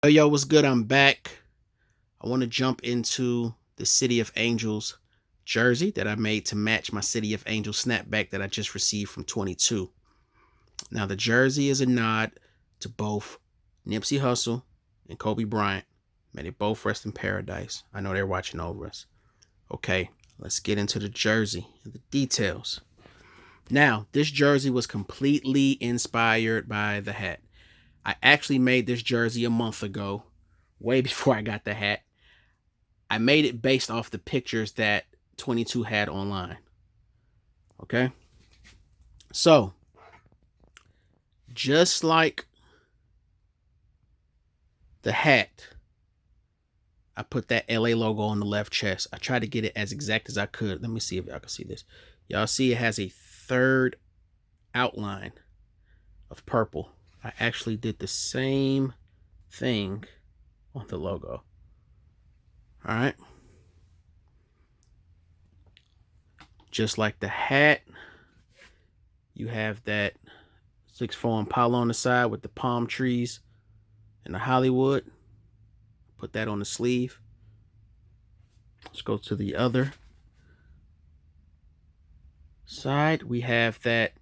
Yo, what's good? I'm back. I want to jump into the City of Angels jersey that I made to match my City of Angels snapback that I just received from 22. Now, the jersey is a nod to both Nipsey Hussle and Kobe Bryant. May they both rest in paradise. I know they're watching over us. Okay, let's get into the jersey and the details. Now, this jersey was completely inspired by the hat. I actually made this jersey a month ago, way before I got the hat. I made it based off the pictures that 22 had online. Okay? So, just like the hat, I put that LA logo on the left chest. I tried to get it as exact as I could. Let me see if y'all can see this. Y'all see it has a third outline of purple. I actually did the same thing on the logo. All right. Just like the hat, you have that 6'4" Impala on the side with the palm trees and the Hollywood. Put that on the sleeve. Let's go to the other side. We have that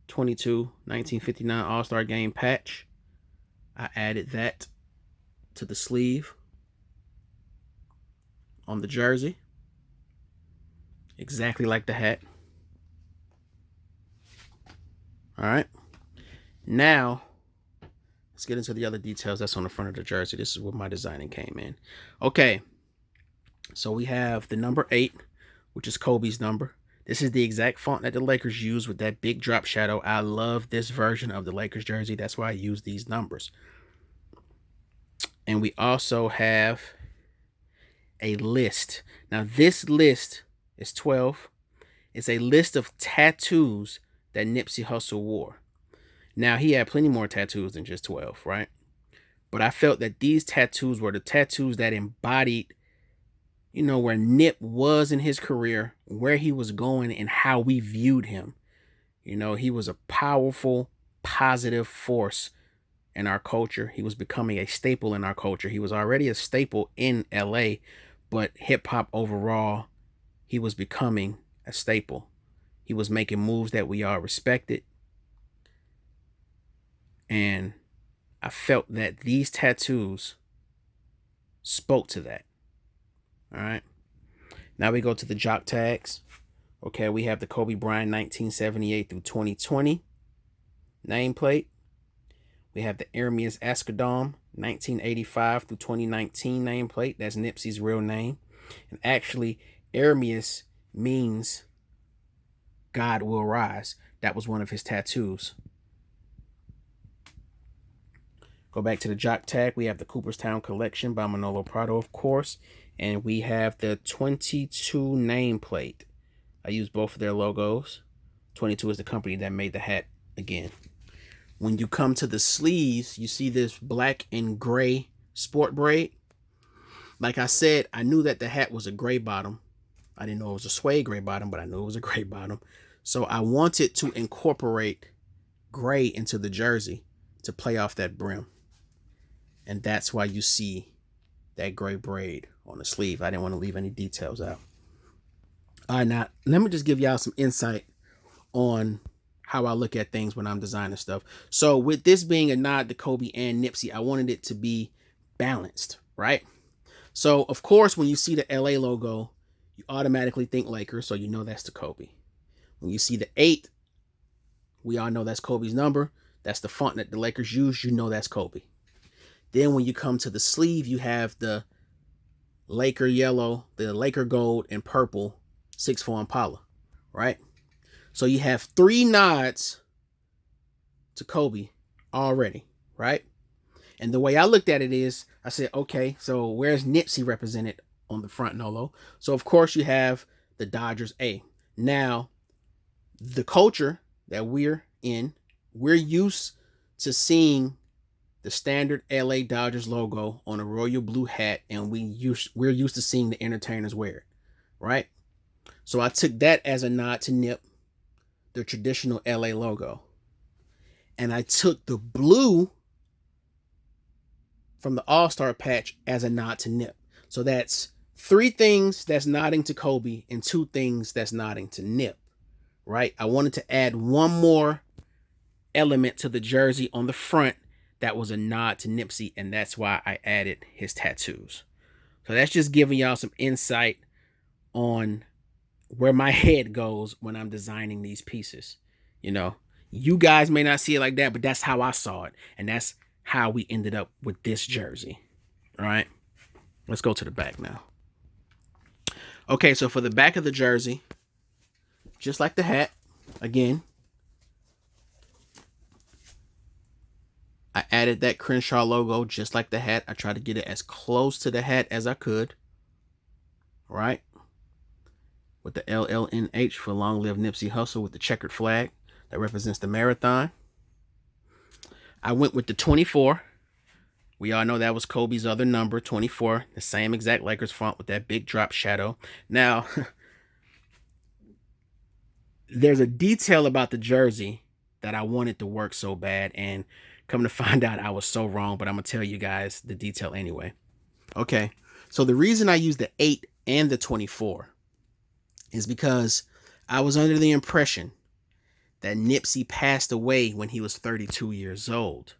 22 1959 All-Star Game patch. I added that to the sleeve on the jersey. Exactly like the hat. All right. Now, let's get into the other details that's on the front of the jersey. This is where my designing came in. Okay. So we have the number 8, which is Kobe's number. This is the exact font that the Lakers use with that big drop shadow. I love this version of the Lakers jersey. That's why I use these numbers. And we also have a list. Now, this list is 12. It's a list of tattoos that Nipsey Hussle wore. Now, he had plenty more tattoos than just 12, right? But I felt that these tattoos were the tattoos that embodied, where Nip was in his career, where he was going, and how we viewed him. He was a powerful, positive force in our culture. He was becoming a staple in our culture. He was already a staple in LA, but hip hop overall, he was becoming a staple. He was making moves that we all respected. And I felt that these tattoos spoke to that. All right. Now we go to the jock tags. Okay, we have the Kobe Bryant 1978 through 2020 nameplate. We have the Ermias Ascadom 1985 through 2019 nameplate. That's Nipsey's real name. And actually, Ermias means God will rise. That was one of his tattoos. Go back to the jock tag. We have the Cooperstown Collection by Manolo Prado, of course. And we have the 22 nameplate. I use both of their logos. 22 is the company that made the hat again. When you come to the sleeves, you see this black and gray sport braid. Like I said, I knew that the hat was a gray bottom. I didn't know it was a suede gray bottom, but I knew it was a gray bottom. So I wanted to incorporate gray into the jersey to play off that brim. And that's why you see that gray braid on the sleeve. I didn't want to leave any details out. All right, now let me just give y'all some insight on how I look at things when I'm designing stuff. So with this being a nod to Kobe and Nipsey, I wanted it to be balanced, right? So of course, when you see the LA logo, you automatically think Lakers, so you know that's the Kobe. When you see the 8, we all know that's Kobe's number. That's the font that the Lakers use. You know that's Kobe. Then when you come to the sleeve, you have the Laker yellow, the Laker gold, and purple 6'4" Impala, right? So you have 3 nods to Kobe already, right? And the way I looked at it is, I said, okay, so where's Nipsey represented on the front Nolo? So of course you have the Dodgers A. Now, the culture that we're in, we're used to seeing the standard LA Dodgers logo on a royal blue hat, and we're used to seeing the entertainers wear it, right? So I took that as a nod to Nip, the traditional LA logo. And I took the blue from the All-Star patch as a nod to Nip. So that's 3 things that's nodding to Kobe and 2 things that's nodding to Nip, right? I wanted to add one more element to the jersey on the front that was a nod to Nipsey, and that's why I added his tattoos. So that's just giving y'all some insight on where my head goes when I'm designing these pieces. You know, you guys may not see it like that, but that's how I saw it, and that's how we ended up with this jersey. All right, let's go to the back now. Okay, so for the back of the jersey, just like the hat, again, I added that Crenshaw logo just like the hat. I tried to get it as close to the hat as I could. Right? With the LLNH for Long Live Nipsey Hussle with the checkered flag that represents the marathon. I went with the 24. We all know that was Kobe's other number, 24. The same exact Lakers font with that big drop shadow. Now, there's a detail about the jersey that I wanted to work so bad, and come to find out I was so wrong, but I'm going to tell you guys the detail anyway. Okay, so the reason I used the 8 and the 24 is because I was under the impression that Nipsey passed away when he was 32 years old.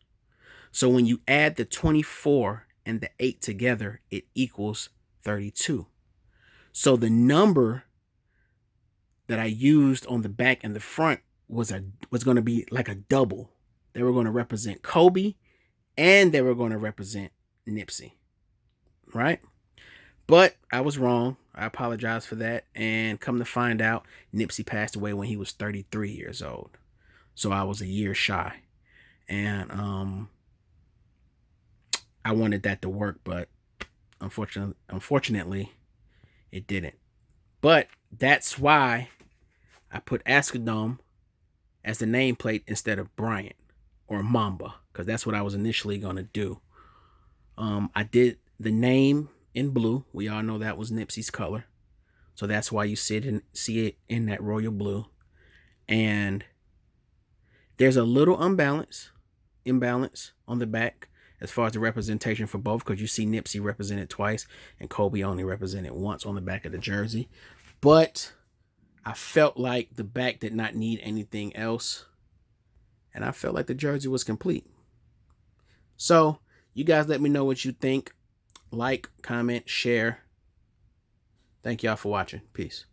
So when you add the 24 and the 8 together, it equals 32. So the number that I used on the back and the front was going to be like a double. They were going to represent Kobe and they were going to represent Nipsey. Right? But I was wrong. I apologize for that. And come to find out, Nipsey passed away when he was 33 years old. So I was a year shy. And I wanted that to work, but unfortunately, it didn't. But that's why I put Askedome as the nameplate instead of Bryant or Mamba, because that's what I was initially going to do. I did the name in blue. We all know that was Nipsey's color. So that's why you see it in that royal blue. And there's a little imbalance on the back as far as the representation for both, because you see Nipsey represented twice and Kobe only represented once on the back of the jersey. But I felt like the back did not need anything else, and I felt like the jersey was complete. So you guys let me know what you think. Like, comment, share. Thank y'all for watching. Peace.